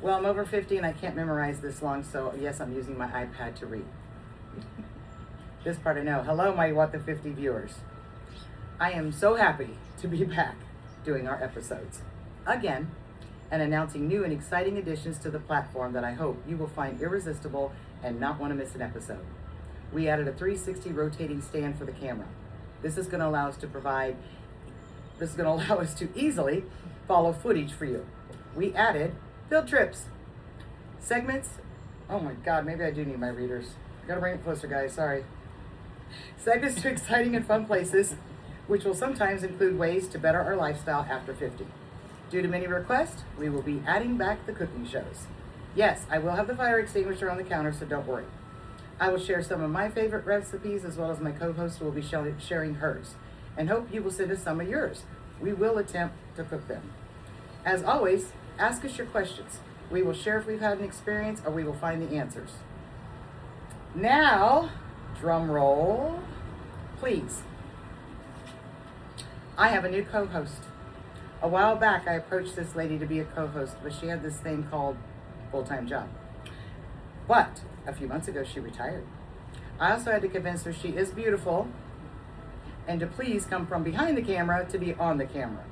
Well, I'm over 50 and I can't memorize this long, so yes, I'm using my iPad to read. This part I know. Hello, my WT50 viewers. I am so happy to be back doing our episodes again and announcing new and exciting additions to the platform that I hope you will find irresistible and not want to miss an episode. We added a 360 rotating stand for the camera. This is going to allow us to easily follow footage for you. We added field trips, segments. Oh my God, maybe I do need my readers. I gotta bring it closer, guys, sorry. Segments to exciting and fun places, which will sometimes include ways to better our lifestyle after 50. Due to many requests, we will be adding back the cooking shows. Yes, I will have the fire extinguisher on the counter, so don't worry. I will share some of my favorite recipes as well as my co-host will be sharing hers, and hope you will send us some of yours. We will attempt to cook them. As always, ask us your questions. We will share if we've had an experience or we will find the answers. Now, drum roll, please. I have a new co-host. A while back, I approached this lady to be a co-host, but she had this thing called full-time job. But a few months ago, she retired. I also had to convince her she is beautiful and to please come from behind the camera to be on the camera.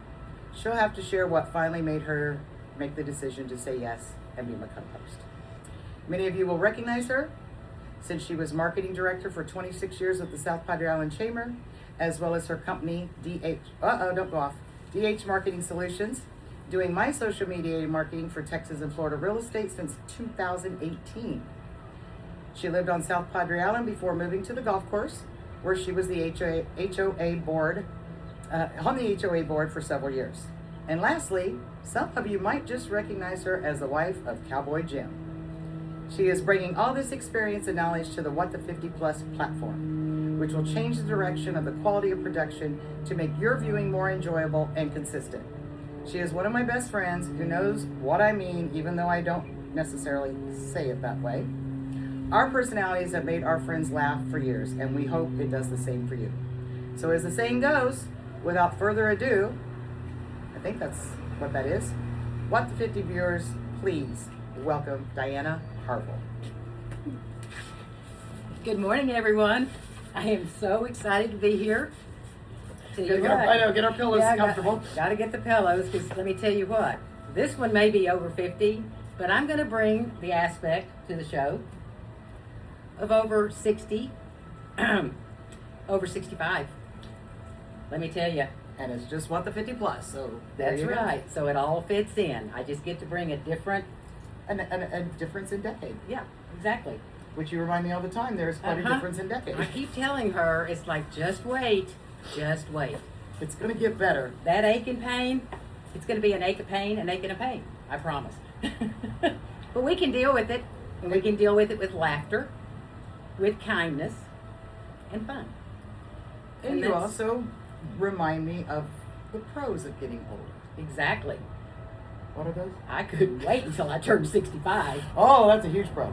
She'll have to share what finally made her make the decision to say yes and be my co-host. Many of you will recognize her since she was marketing director for 26 years with the South Padre Island Chamber, as well as her company, DH Marketing Solutions, doing my social media marketing for Texas and Florida real estate since 2018. She lived on South Padre Island before moving to the golf course, where she was the HOA board, on the HOA board for several years. And lastly, some of you might just recognize her as the wife of Cowboy Jim. She is bringing all this experience and knowledge to the WT50 Plus platform, which will change the direction of the quality of production to make your viewing more enjoyable and consistent. She is one of my best friends who knows what I mean, even though I don't necessarily say it that way. Our personalities have made our friends laugh for years, and we hope it does the same for you. So as the saying goes, without further ado, I think that's what that is. WT50 viewers, please welcome Diana Harville. Good morning, everyone. I am so excited to be here. Get our pillows comfortable. Got to get the pillows, because let me tell you what, this one may be over 50, but I'm going to bring the aspect to the show of over 60, over 65. Let me tell you. And it's just WT50 Plus, so that's right. So it all fits in. I just get to bring a different... a difference in decade. Yeah, exactly. Which you remind me all the time, there's quite a difference in decade. I keep telling her, it's like, just wait, just wait. It's going to get better. That ache and pain, it's going to be an ache of pain, an ache and a pain. I promise. But we can deal with it, and we can deal with it with laughter, with kindness, and fun. And you also remind me of the pros of getting older. Exactly. What are those? I couldn't wait until I turned 65. Oh, that's a huge pro.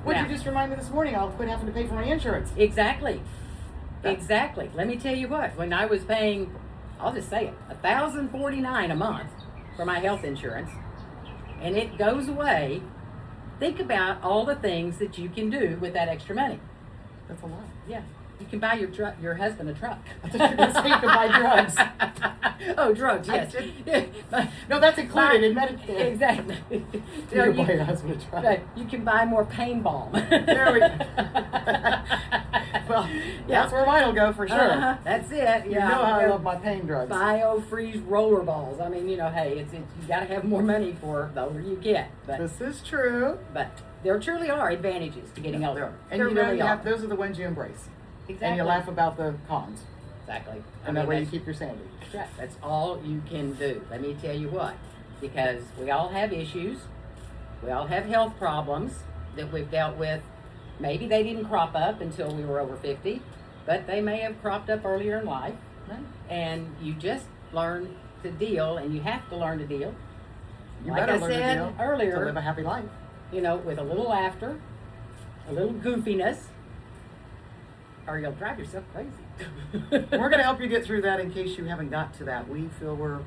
What'd Yeah. you just remind me this morning? I'll quit having to pay for my insurance. Exactly. Exactly. Let me tell you what, when I was paying, I'll just say it, $1,049 a month for my health insurance, and it goes away, think about all the things that you can do with that extra money. That's a lot. Yeah. You can buy your husband a truck. I thought you were going to say you could buy drugs. Oh, drugs, yes. No, that's included in Medicare. Exactly. You can buy your husband a truck. Right. You can buy more pain balm. There we go. Well, that's where mine will go for sure. That's it. You know how I love my pain drugs. Bio-freeze roller balls. I mean, hey, it's you got to have more money for the older you get. But this is true. But there truly are advantages to getting older. And you know, those are the ones you embrace. Exactly. And you laugh about the cons. Exactly. And that way you keep your sanity. That's right. That's all you can do. Let me tell you what. Because we all have issues. We all have health problems that we've dealt with. Maybe they didn't crop up until we were over 50, but they may have cropped up earlier in life. Right. And you just learn to deal, and you have to learn to deal. You like better I learn to said deal earlier, to live a happy life. With a little laughter, a little goofiness, or you'll drive yourself crazy. We're going to help you get through that in case you haven't got to that. We feel we're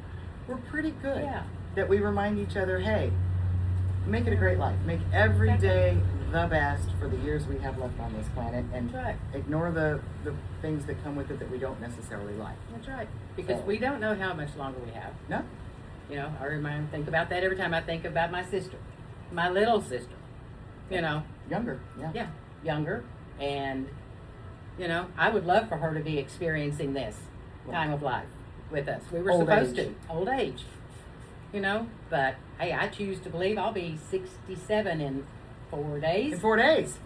pretty good. Yeah. That we remind each other, hey, make it a great life. Make every day the best for the years we have left on this planet, and That's right. ignore the things that come with it that we don't necessarily like. That's right. Because So- we don't know how much longer we have. No? You know, think about that every time I think about my sister, my little sister. You know, Younger, yeah. yeah, younger, and you know, I would love for her to be experiencing this time of life with us. We were Old supposed age. to, old age. You know, but hey, I choose to believe I'll be 67 in 4 days. In 4 days.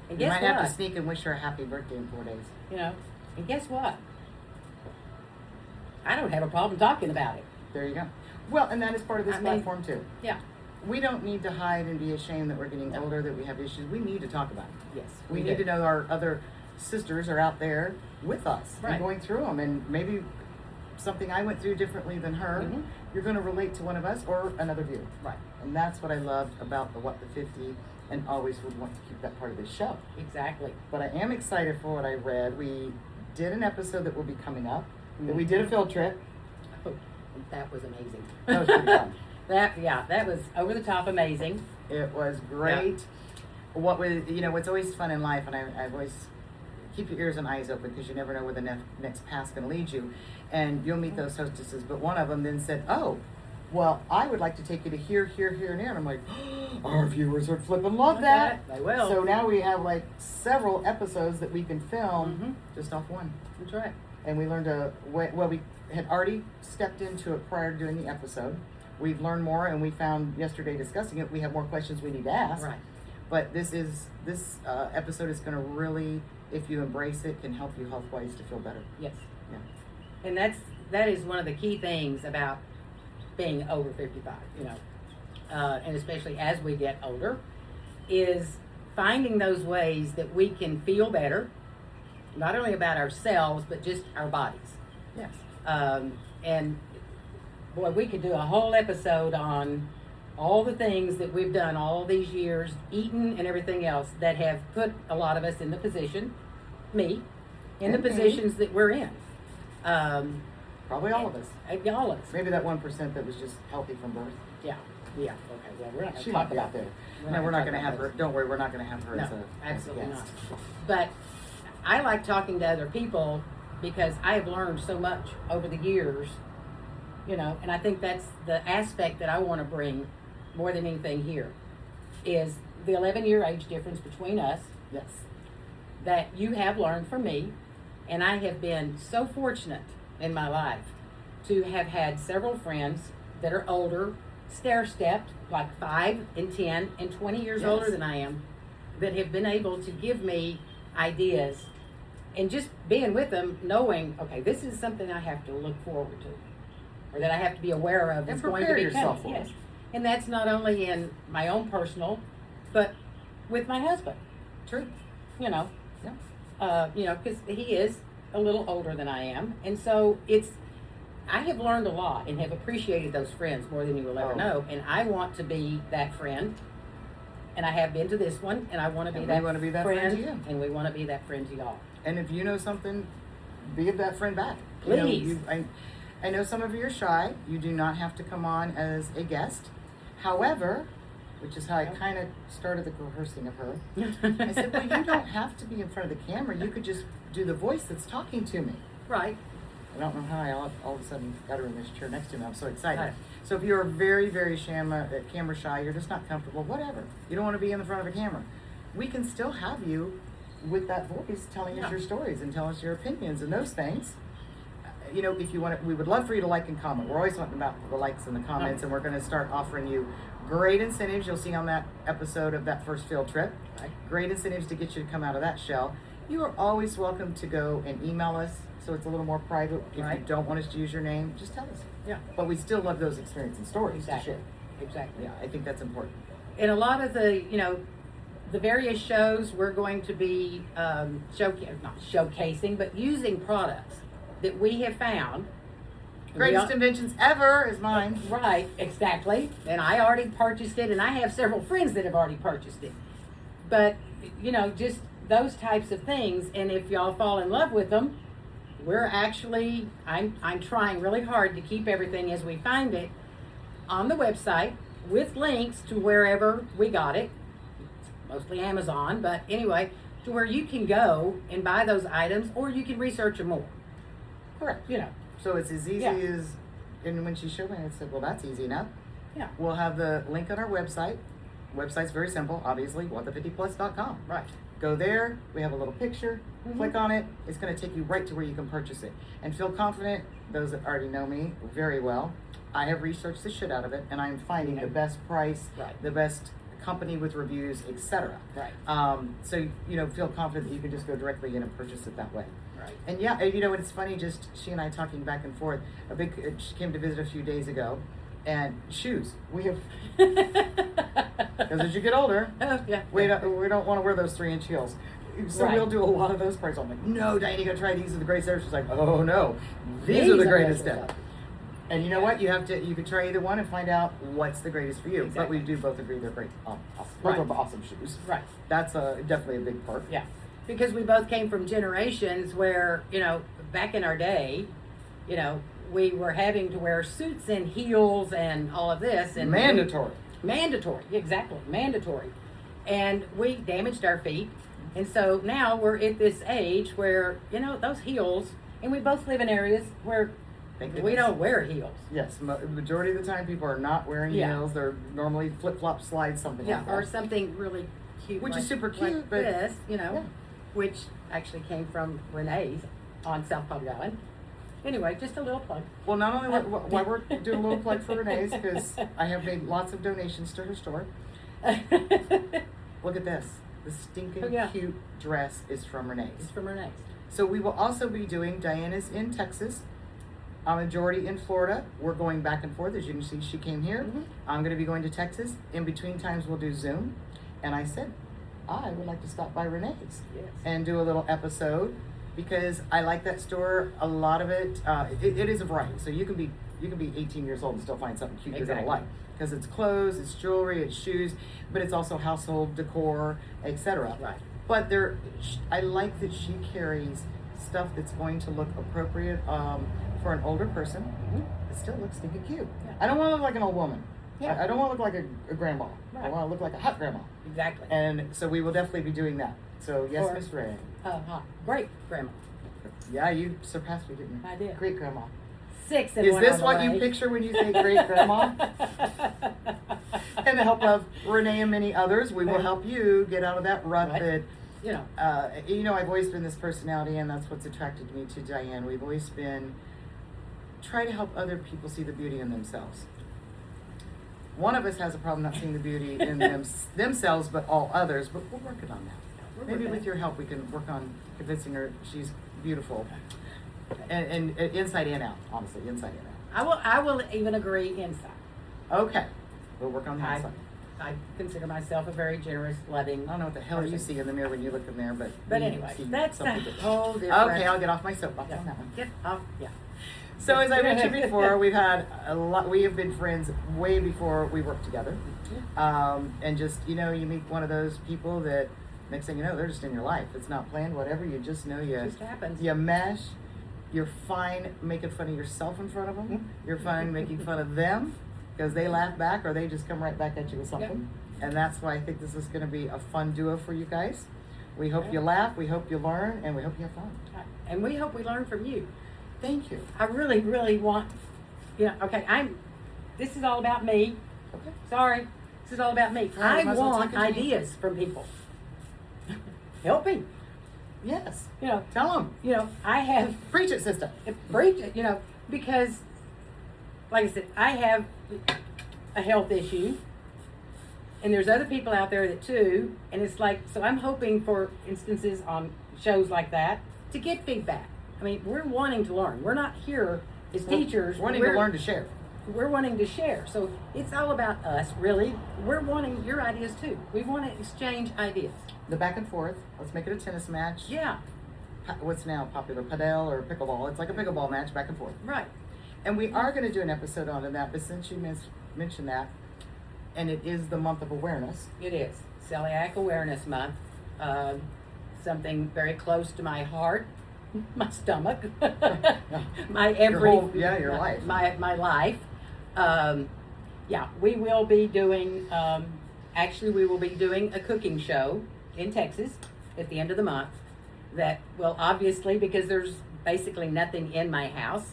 And You guess might what? have to sneak and wish her a happy birthday in 4 days. You know, and guess what? I don't have a problem talking about it. There you go. Well, and that is part of this I mean- platform too. Yeah. We don't need to hide and be ashamed that we're getting No. older, that we have issues. We need to talk about it. Yes. We need do. to know our other sisters are out there with us Right. and going through them, and maybe something I went through differently than her, Mhm. you're going to relate to one of us or another view. Right. And that's what I loved about the What the 50, and always would want to keep that part of this show. Exactly. But I am excited for what I read. We did an episode that will be coming up. That we Mhm. did a field trip. Oh, that was amazing. That was pretty fun. that was over the top amazing. It was great. What was, what's always fun in life, and I've always keep your ears and eyes open because you never know where the next path's going to lead you. And you'll meet those hostesses. But one of them then said, "Oh, well, I would like to take you to here, here, here, and there." And I'm like, our viewers would flip and love that. They will. So now we have like several episodes that we can film Mhm. just off one. That's right. And we learned we had already stepped into it prior to doing the episode. We've learned more, and we found yesterday discussing it, we have more questions we need to ask. Right. But this episode is going to really, if you embrace it, can help you health-wise to feel better. Yes. Yeah. And that is one of the key things about being over 55, and especially as we get older, is finding those ways that we can feel better, not only about ourselves, but just our bodies. Yes. And boy, we could do a whole episode on all the things that we've done all these years, eaten and everything else, that have put a lot of us in the position, me, in the And me. positions that we're in. Probably all of us. All of us. Maybe that 1% that was just healthy from birth. Yeah. Okay. Well, we're not going She to might talk be out about there. that. No, we're not going to talk have about her. Don't worry, we're not going to have her No, as a absolutely as a not. guest. But I like talking to other people because I have learned so much over the years, and I think that's the aspect that I want to bring more than anything here, is the 11-year age difference between us Yes. that you have learned from me, and I have been so fortunate in my life to have had several friends that are older, stair-stepped, like 5 and 10 and 20 years Yes. older than I am, that have been able to give me ideas, and just being with them, knowing, okay, this is something I have to look forward to, or that I have to be aware of. And It's going to prepare be yourself coming. for Yes, it. and that's not only in my own personal, but with my husband. True. Yeah. Because he is a little older than I am, and so I have learned a lot and have appreciated those friends more than you will ever Oh. know, and I want to be that friend, and I have been to this one, and I want to be And that we wanna be that friend to you. and we want to be that friend to y'all. And if you know something, be that friend back. Please. I know some of you are shy. You do not have to come on as a guest. However, which is how I kind of started the coercing of her. I said, well, you don't have to be in front of the camera. You could just do the voice that's talking to me. Right. I don't know how I all of a sudden got her in this chair next to me. I'm so excited. Right. So if you're very, very camera shy, you're just not comfortable, whatever. You don't want to be in the front of a camera. We can still have you with that voice telling us Yeah. your stories and telling us your opinions and those things. If you want to, we would love for you to like and comment. We're always wanting about the likes and the comments, and we're going to start offering you great incentives. You'll see on that episode of that first field trip. Right. Great incentives to get you to come out of that shell. You are always welcome to go and email us, so it's a little more private. If Right. you don't want us to use your name, just tell us. Yeah. But we still love those experiences and stories Exactly. to share. Exactly. Yeah, I think that's important. And a lot of the the various shows, we're going to be not showcasing, but using products that we have found. Greatest inventions ever is mine. Right, exactly. And I already purchased it, and I have several friends that have already purchased it. But, just those types of things, and if y'all fall in love with them, I'm trying really hard to keep everything as we find it on the website, with links to wherever we got it, mostly Amazon, but anyway, to where you can go and buy those items, or you can research them more. Correct. You know. So it's as easy Yeah. as, and when she showed me, I said, well, that's easy enough. Yeah. We'll have the link on our website. Website's very simple, obviously, WT50Plus.com. Right. Go there, we have a little picture, click on it, it's going to take you right to where you can purchase it. And feel confident, those that already know me very well, I have researched the shit out of it, and I'm finding the best price, Right. the best company with reviews, etc. Right. So, feel confident that you can just go directly in and purchase it that way. Right. And yeah, it's funny, just she and I talking back and forth. She came to visit a few days ago, and shoes. We have, because as you get older, Oh, yeah. we don't want to wear those 3-inch heels. So Right. we'll do a lot of those parts. I'm like, no, Diane, you gotta try these. Are the greatest ever. She's like, oh no, these are the greatest ever. And you know what? You can try either one and find out what's the greatest for you. But Exactly. we do both agree they're great. Awesome. Right. Both are awesome shoes. Right. That's definitely a big part. Yeah. Because we both came from generations where, back in our day, we were having to wear suits and heels and all of this. And Mandatory. Mandatory, exactly, mandatory. And we damaged our feet. And so now we're at this age where, those heels, and we both live in areas where Thank we goodness. don't wear heels. Yes, majority of the time people are not wearing Yeah. heels. They're normally flip-flop slides, something Yeah, like or that. something really cute. Which is like- super like cute, but- this, Yeah. which actually came from Renee's on South Padre Island. Anyway, just a little plug. Well, not only why we're doing a little plug for Renee's, because I have made lots of donations to her store. Look at this. The stinking Oh, yeah. cute dress is from It's Renee's. from Renee's. So we will also be doing, Diana's in Texas. I'm majority in Florida. We're going back and forth. As you can see, she came here. Mhm. I'm going to be going to Texas. In between times, we'll do Zoom. And I said, I would like to stop by Renee's Yes. and do a little episode because I like that store. A lot of it, it is a variety. So you can be 18 years old and still find something cute you're Exactly. going to like. Because it's clothes, it's jewelry, it's shoes, but it's also household decor, etc. Right. But I like that she carries stuff that's going to look appropriate for an older person. Mhm. It still looks stinking cute. Yeah. I don't want to look like an old woman. Yeah. I don't want to look like a grandma. I Right. want to look like a hot grandma. Exactly. And so we will definitely be doing that. So yes, Or- Miss Ray. Great, Grandma. Yeah, you surpassed me, didn't you? I did. Great grandma. 6 and Is 1 this on the what you way. picture when you think great grandma? And the help of Renee and many others, we will help you get out of that rut Right. that, You know, I've always been this personality, and that's what's attracted me to Diane. We've always been, try to help other people see the beauty in themselves. One of us has a problem not seeing the beauty in themselves, but all others, but we're working on that. We're Maybe working. with your help, we can work on convincing her she's beautiful. And inside and out, honestly, inside and I will even agree inside. out. Okay, we'll work on the I, outside. I consider myself a very generous, loving. I don't know what the hell you person. see in the mirror when you look in there, but But you anyway, see that's a something different. whole different. Okay, I'll get off my soapbox Yeah. on that one. Get off. Yeah. So as I mentioned before, we've had a lot. We have been friends way before we worked together, and just you meet one of those people that next thing you know, they're just in your life. It's not planned, whatever. You just know It just happens. you mesh. You're fine making fun of yourself in front of them. You're fine making fun of them because they laugh back or they just come right back at you with something. And that's why I think this is going to be a fun duo for you guys. We hope you laugh, we hope you learn, and we hope you have fun. And we hope we learn from you. Thank you. I really, really want. Okay, this is all about me. Okay. Sorry, this is all about me. All right, I might as well want take it to me. ideas from people. Help me. Yes. You know, Tell them. I have Preach it, sister. preach it. Because, like I said, I have a health issue, and there's other people out there that too. And it's like, so I'm hoping for instances on shows like that to get feedback. I mean, we're wanting to learn. We're not here as teachers. We're wanting to learn to share. We're wanting to share. So it's all about us, really. We're wanting your ideas too. We want to exchange ideas. The back and forth. Let's make it a tennis match. Yeah, What's now popular, padel or pickleball? It's like a pickleball match, back and forth. right. And we are going to do an episode on that, but since you mentioned that, and it is the month of awareness. It is Celiac Awareness Month. Something very close to my heart, my stomach, my Your life. my life. Yeah, we will be doing, actually, we will be doing a cooking show in Texas at the end of the month that will obviously, because there's basically nothing in my house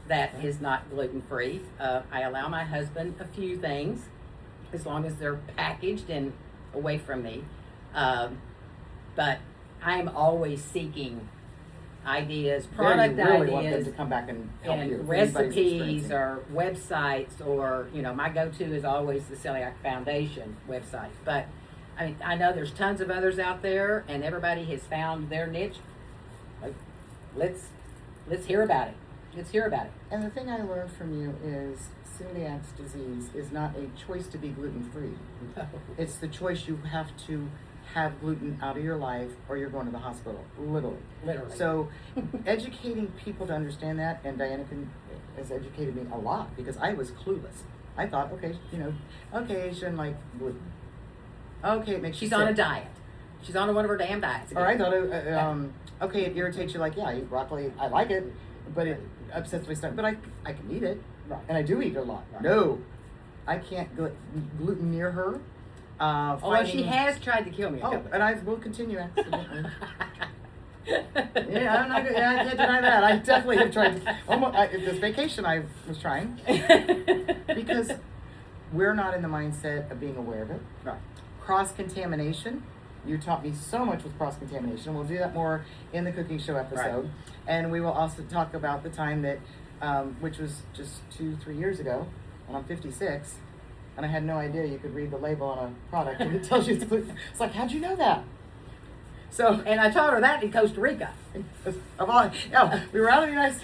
that is not gluten-free. I allow my husband a few things as long as they're packaged and away from me. But I'm always seeking ideas, product you really want them ideas, to come back and help you. and if anybody's recipes experiencing. or websites, or my go-to is always the Celiac Foundation website. But I mean, I know there's tons of others out there, and everybody has found their niche. Like, let's hear about it. Let's hear about it. And the thing I learned from you is celiac disease is not a choice to be gluten-free. It's the choice you have to have gluten out of your life or you're going to the hospital, literally. Literally. So educating people to understand that, and Diana has educated me a lot because I was clueless. I thought, okay, okay, she doesn't like gluten. Okay, it makes She's you on a sick. diet. She's on one of her damn diets again. Or I thought, okay, it irritates you. Like, yeah, I eat broccoli. I like it, but it upsets my stomach. But I can eat it, Right. and I do eat it a lot. Right. No, I can't gluten near her. Although she has tried to kill me a Oh, couple and I will continue accidentally. Yeah, I can't deny that. I definitely have tried. This vacation, I was trying because we're not in the mindset of being aware of it. Right. Cross-contamination. You taught me so much with cross-contamination. We'll do that more in the cooking show episode. Right. And we will also talk about the time that, which was just 2-3 years ago, and I'm 56, and I had no idea you could read the label on a product and it tells you it's gluten. It's like, how'd you know that? So, And I taught her that in Costa Rica. we were out of the United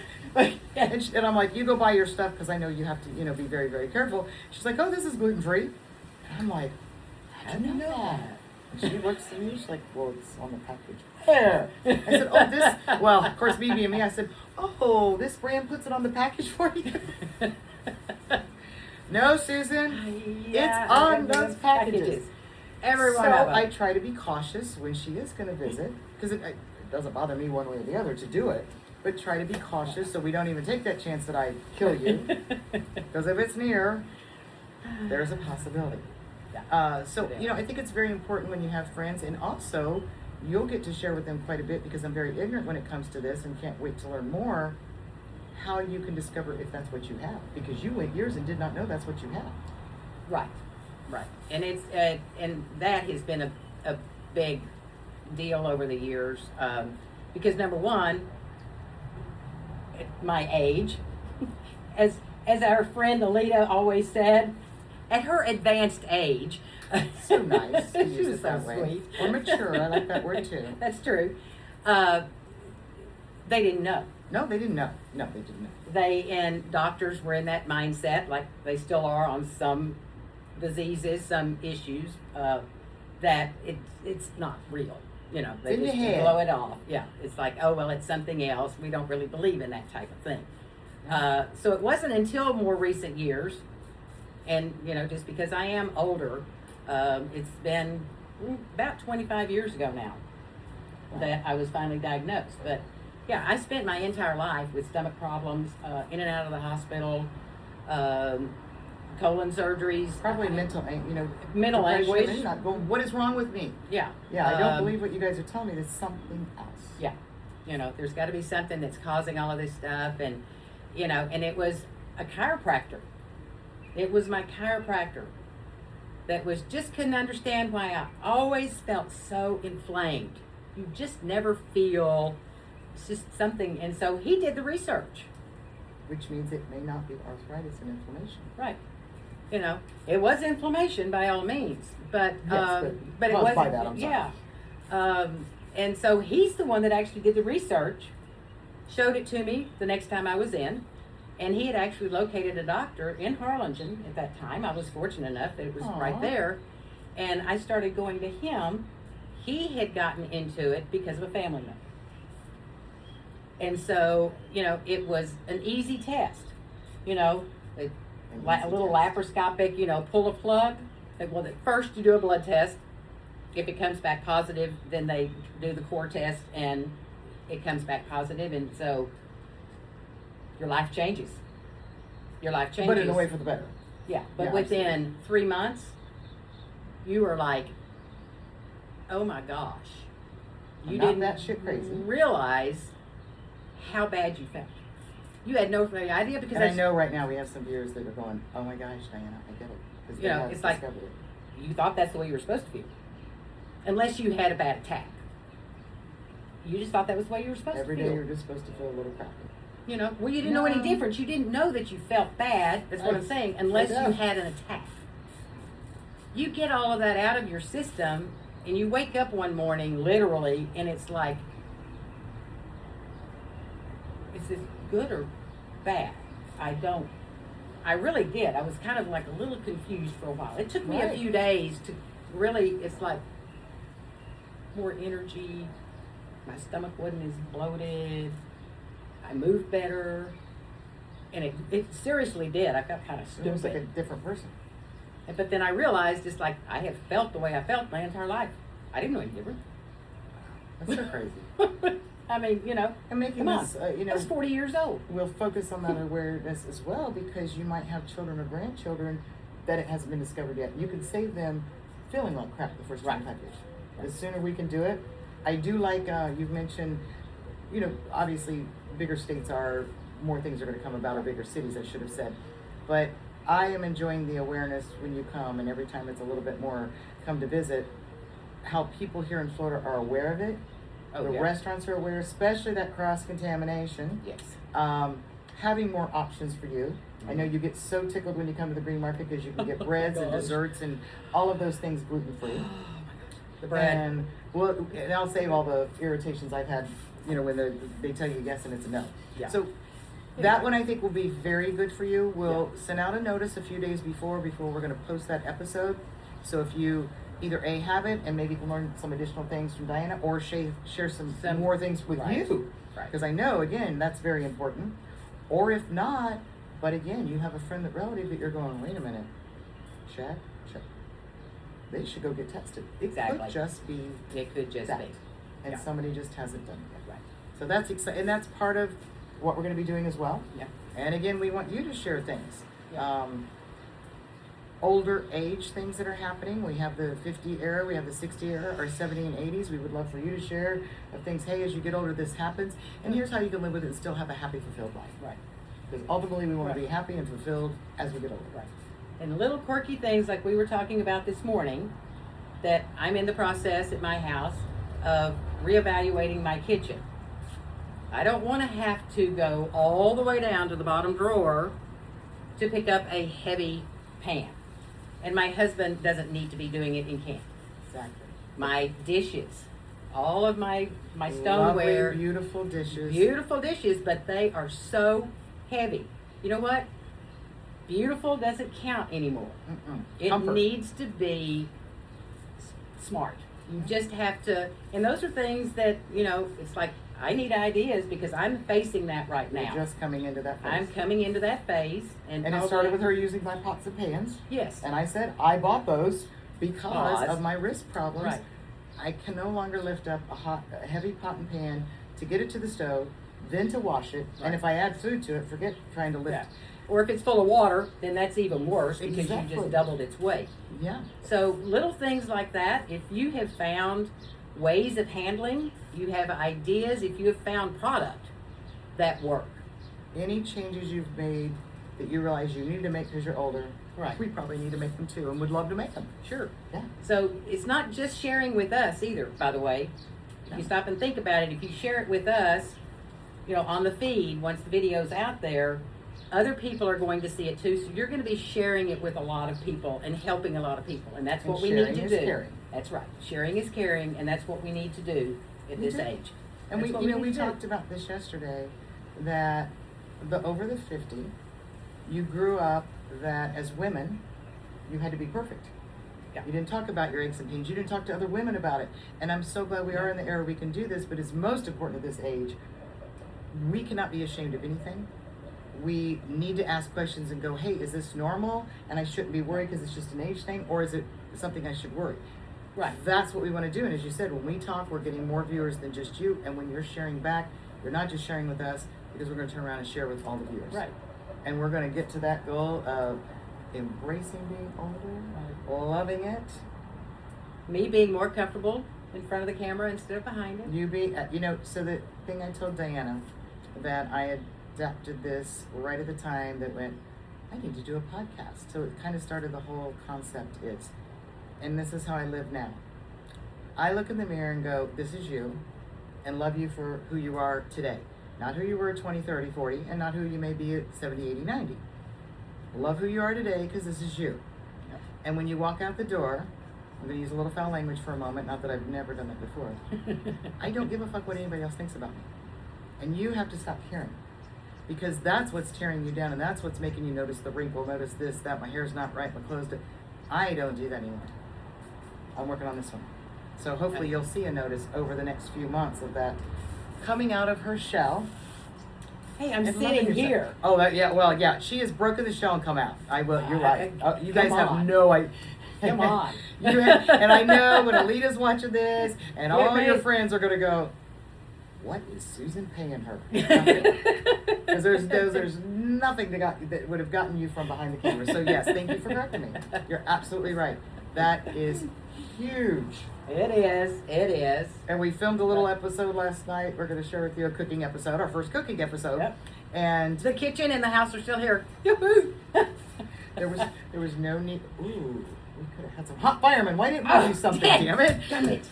States, and I'm like, you go buy your stuff because I know you have to, be very, very careful. She's like, oh, this is gluten-free. And I'm like, how do you know that? And she looks at me, she's like, well, it's on the package. There. I said, oh, this, well, of course, me being me, I said, oh, this brand puts it on the package for you? No, Susan, Yeah, it's on those packages. Every one So of them. I try to be cautious when she is going to visit, because it doesn't bother me one way or the other to do it, but try to be cautious so we don't even take that chance that I kill you, because if it's near, there's a possibility. So, I think it's very important when you have friends, and also you'll get to share with them quite a bit, because I'm very ignorant when it comes to this and can't wait to learn more, how you can discover if that's what you have, because you went years and did not know that's what you have. Right. And it's and that has been a big deal over the years, because number one, at my age, as our friend Alita always said, at her advanced age. So nice to use She was it that so way. sweet. Or mature, I like that word too. That's true. They didn't know. No, they didn't know. No, they didn't know. They and doctors were in that mindset, like they still are on some diseases, some issues, that it's not real. They in just your head. blow it off. Yeah, it's like, oh well, it's something else. We don't really believe in that type of thing. So it wasn't until more recent years, and just because I am older, it's been about 25 years ago now that I was finally diagnosed. But yeah, I spent my entire life with stomach problems, in and out of the hospital, colon surgeries. Probably mental Mental depression, anguish. and not going, what is wrong with me? Yeah. Yeah, I don't believe what you guys are telling me. There's something else. Yeah. There's got to be something that's causing all of this stuff. And, and it was a chiropractor. It was my chiropractor that just couldn't understand why I always felt so inflamed. You just never feel, it's just something. And so he did the research. Which means it may not be arthritis and inflammation. Right. It was inflammation by all means, but Yes, but it caused wasn't. by that, I'm sorry. Yeah. And so he's the one that actually did the research, showed it to me the next time I was in, and he had actually located a doctor in Harlingen at that time. I was fortunate enough that it was right Aw. there, and I started going to him. He had gotten into it because of a family member. And so, it was an easy test. A little laparoscopic, pull a plug. Well, first you do a blood test. If it comes back positive, then they do the core test, and it comes back positive, and so your life changes. Your life changes. But in a way for the better. Yeah, but Yeah, within 3 months, you were like, oh my gosh. You Not didn't that shit crazy. realize how bad you felt. You had no idea because And I know right now we have some viewers that are going, oh my gosh, Diana, I get it. 'Cause You they know, have it's like- discovered it. you thought that's the way you were supposed to feel. Unless you had a bad attack. You just thought that was the way you were supposed Every to day feel. you're just supposed to feel a little crappy. You know, well, you didn't know any No. difference. You didn't know that you felt bad. That's what I'm saying. Unless I know. you had an attack. You get all of that out of your system, and you wake up one morning, literally, and it's like, is this good or bad? I really did. I was kind of like a little confused for a while. It took me a Right. few days to really, it's like more energy. My stomach wasn't as bloated. I moved better. And it seriously did. I felt kind of It was like a stupid. different person. But then I realized it's like I have felt the way I felt my entire life. I didn't know any different. That's so crazy. I mean, you know, And making come on. this, I was 40 years old. we'll focus on that awareness as well, because you might have children or grandchildren that it hasn't been discovered yet. You can save them feeling like crap the first Right. 25 years. The sooner we can do it. I do like, you've mentioned, you know, obviously bigger states are, more things are going to come about, or bigger cities, I should have said. But I am enjoying the awareness when you come, and every time it's a little bit more come to visit, how people here in Florida are aware of it. Oh, The yeah. restaurants are aware, especially that cross-contamination. Yes. Having more options for you. I know you get so tickled when you come to the green market because you can get breads and gosh. desserts and all of those things gluten-free. The bread. And well, and I'll save all the irritations I've had, you know, when they tell you yes and it's a no. Yeah. So that one I think will be very good for you. We'll send out a notice a few days before we're going to post that episode. So if you either A, have it and maybe can learn some additional things from Diana, or share some more things with Right. you. Right. Because I know, again, that's very important. Or if not, but again, you have a friend, that relative that you're going, wait a minute, Chad, they should go get tested. It Exactly. could just be It could just that. be. And Yeah. somebody just hasn't done it. Right. So that's exciting, and that's part of what we're going to be doing as well. Yeah. And again, we want you to share things. Yeah. Older age things that are happening. We have the 50 era, we have the 60 era, or 70 and 80s. We would love for you to share of things. Hey, as you get older, this happens, and here's how you can live with it and still have a happy, fulfilled life. Right. Because ultimately, we want Right. to be happy and fulfilled as we get older. Right. And little quirky things like we were talking about this morning, that I'm in the process at my house of reevaluating my kitchen. I don't want to have to go all the way down to the bottom drawer to pick up a heavy pan. And my husband doesn't need to be doing it in camp. Exactly. My dishes, all of my Lovely, stoneware, beautiful dishes. beautiful dishes, but they are so heavy. You know what? Beautiful doesn't count anymore. It Comfort. needs to be smart. You just have to, and those are things that, you know, it's like, I need ideas because I'm facing that right You're now. just coming into that phase. I'm coming into that phase. And it probably- started with her using my pots and pans. Yes. And I said, I bought those because Because- of my wrist problems. Right. I can no longer lift up a heavy pot and pan to get it to the stove, then to wash it. And Right. if I add food to it, forget trying to lift. Yeah. Or if it's full of water, then that's even worse because you Exactly. just doubled its weight. Yeah. So little things like that, if you have found ways of handling, you have ideas, if you have found product that work. Any changes you've made that you realize you need to make because you're older, Right. we probably need to make them too, and would love to make them. Sure. Yeah. So it's not just sharing with us either, by the way. If you stop and think about it, if you share it with us, you know, on the feed, once the video's out there, other people are going to see it too. So you're going to be sharing it with a lot of people and helping a lot of people. And that's And what we need sharing to is do. caring. That's right. Sharing is caring, and that's what we need to do at this do. age. And That's we, what you know, need we to do. talked about this yesterday, that over the 50, you grew up that as women, you had to be perfect. Yeah. You didn't talk about your aches and pains. You didn't talk to other women about it. And I'm so glad we are in the era we can do this, but it's most important at this age. We cannot be ashamed of anything. We need to ask questions and go, hey, is this normal? And I shouldn't be worried because it's just an age thing, or is it something I should worry? Right. That's what we want to do. And as you said, when we talk, we're getting more viewers than just you. And when you're sharing back, you're not just sharing with us, because we're going to turn around and share with all the viewers. Right. And we're going to get to that goal of embracing being older, loving it. Me being more comfortable in front of the camera instead of behind it. So the thing I told Diana, that I adapted this right at the time that went, I need to do a podcast. So it kind of started the whole concept is, and this is how I live now. I look in the mirror and go, this is you, and love you for who you are today. Not who you were at 20, 30, 40, and not who you may be at 70, 80, 90. Love who you are today because this is you. Yep. And when you walk out the door, I'm going to use a little foul language for a moment, not that I've never done that before. I don't give a fuck what anybody else thinks about me. And you have to stop caring. Because that's what's tearing you down, and that's what's making you notice the wrinkle, notice this, that, my hair's not right, my clothes don't. I don't do that anymore. I'm working on this one. So hopefully you'll see a notice over the next few months of that coming out of her shell. Hey, I'm and loving sitting yourself. here. Oh, she has broken the shell and come out. I will. You're right. You guys have on. no idea. Come on. And I know when Alita's watching this, and all Yeah, your right. friends are going to go, what is Susan paying her? Because there's nothing that would have gotten you from behind the camera. So yes, thank you for correcting me. You're absolutely right. That is huge. It is. It is. And we filmed a little episode last night. We're going to share with you a cooking episode, our first cooking episode. Yep. And The kitchen and the house are still here. Yoo-hoo! there was no need. Ooh, we could have had some hot firemen. Why didn't we do something? Damn it! Damn it!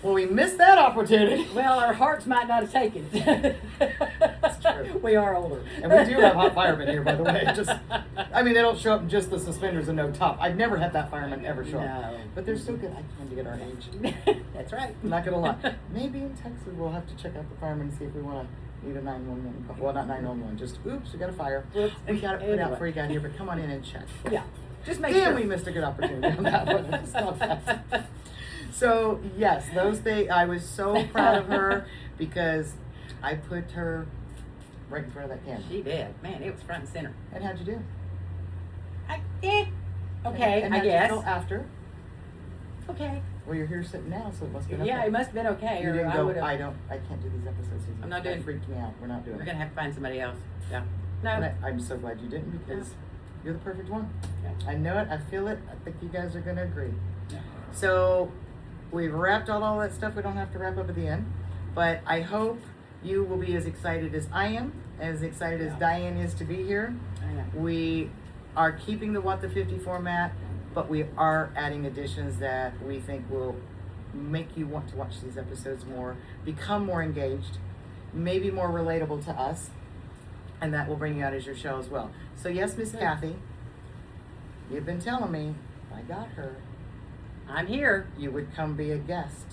Well, we missed that opportunity. Well, our hearts might not have taken it. That's true. We are older. And we do have hot firemen here, by the way. They don't show up in just the suspenders and no top. I've never had that fireman ever show up. No. But they're still good. I can to get our age. That's right. I'm not gonna lie. Maybe in Texas we'll have to check out the firemen and see if we want to need a 911 call. Well, not 911. Just oops, we got a fire. Oops. We got it put out Anyway. before you got here, but come on in and check. Yeah. Just make Damn, sure. we missed a good opportunity on that one. Let's stop that. So yes, those things. I was so proud of her because I put her right in front of that camera. She did. Man, it was front and center. And how'd you do? Okay, and I how'd you guess. feel after? Okay. Well, you're here sitting now, so it must have been Yeah, okay. it must have been okay. You Or didn't I go, would have. I can't do these episodes. Susan. I'm not That doing- freaked me out. We're not doing We're it. gonna have to find somebody else. Yeah. No. And I'm so glad you didn't because you're the perfect one. Yeah. I know it. I feel it. I think you guys are going to agree. Yeah. So we've wrapped all that stuff. We don't have to wrap up at the end. But I hope you will be as excited as I am, as excited as Yeah. Diane is to be here. I know. We are keeping the WT50 format, but we are adding additions that we think will make you want to watch these episodes more, become more engaged, maybe more relatable to us, and that will bring you out as your show as well. So yes, Miss Good. Kathy, you've been telling me, if I got her, I'm here. you would come be a guest.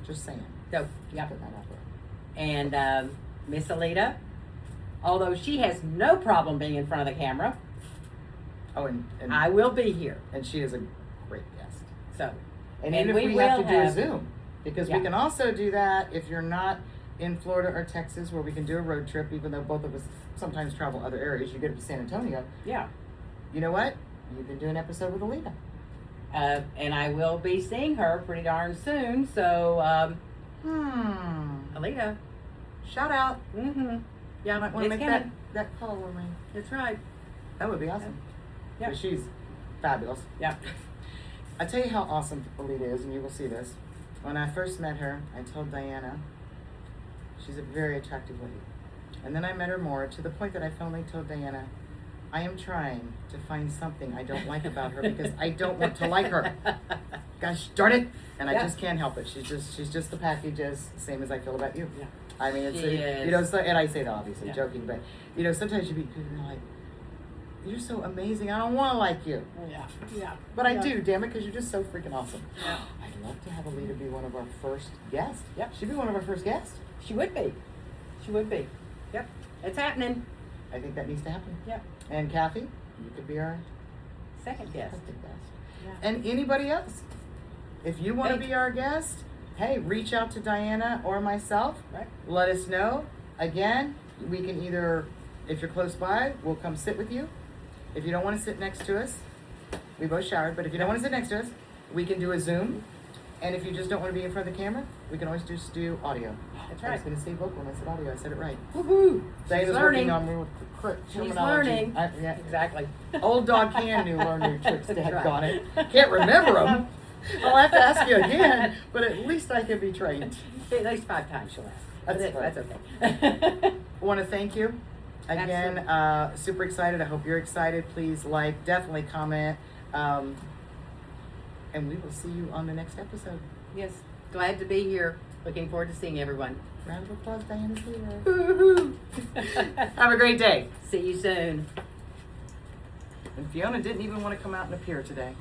Just saying. So, yeah. Put that out there. And Miss Alita, although she has no problem being in front of the camera, Oh, and I will be here. and she is a great guest. So, And And even if we we have to will do a have- Zoom, because we Yeah. can also do that if you're not in Florida or Texas, where we can do a road trip, even though both of us sometimes travel other areas. You get up to San Antonio. yeah. You know what? You can do an episode with Alita. And I will be seeing her pretty darn soon. So, Alita. Shout out. Mm-hmm. Yeah, I might want to it's make coming. that call when we. That's right. That would be awesome. Yeah. But she's fabulous. Yeah. I tell you how awesome Alita is, and you will see this. When I first met her, I told Diana, she's a very attractive lady. And then I met her more to the point that I finally told Diana, I am trying to find something I don't like about her because I don't want to like her. Gosh darn it! And I Yeah. just can't help it. She's just the package, as same as I feel about you. Yeah. I mean, it's She is. you know, so, and I say that obviously Yeah. joking, but you know, sometimes you be people are like, you're so amazing. I don't want to like you. Yeah. Yeah. But I Yeah. do, damn it, because you're just so freaking awesome. Yeah. I'd love to have Alita be one of our first guests. Yep. She'd be one of our first guests. She would be. She would be. Yep. It's happening. I think that needs to happen. Yep. And Kathy, you could be our Second guest. second guest. Yeah. And anybody else. If you want to Hey. be our guest, hey, reach out to Diana or myself. Right. Let us know. Again, we can either, if you're close by, we'll come sit with you. If you don't want to sit next to us, we both showered, but if you don't want to sit next to us, we can do a Zoom. And if you just don't want to be in front of the camera, we can always just do audio. That's I was right. going to say vocal, and I said audio. I said it right. Woohoo! Dave She's is learning. working on me with the She's terminology. learning. Yeah. Exactly. Old dog can learn new tricks, That's Dad right. got it. Can't remember them. I'll have to ask you again, but at least I can be trained. At least 5 times she'll ask. But That's right. That's okay. I want to thank you again. Super excited. I hope you're excited. Please like, definitely comment, and we will see you on the next episode. Yes. Glad to be here. Looking forward to seeing everyone. Round of applause, Diana's here. Woo-hoo. Have a great day. See you soon. And Fiona didn't even want to come out and appear today.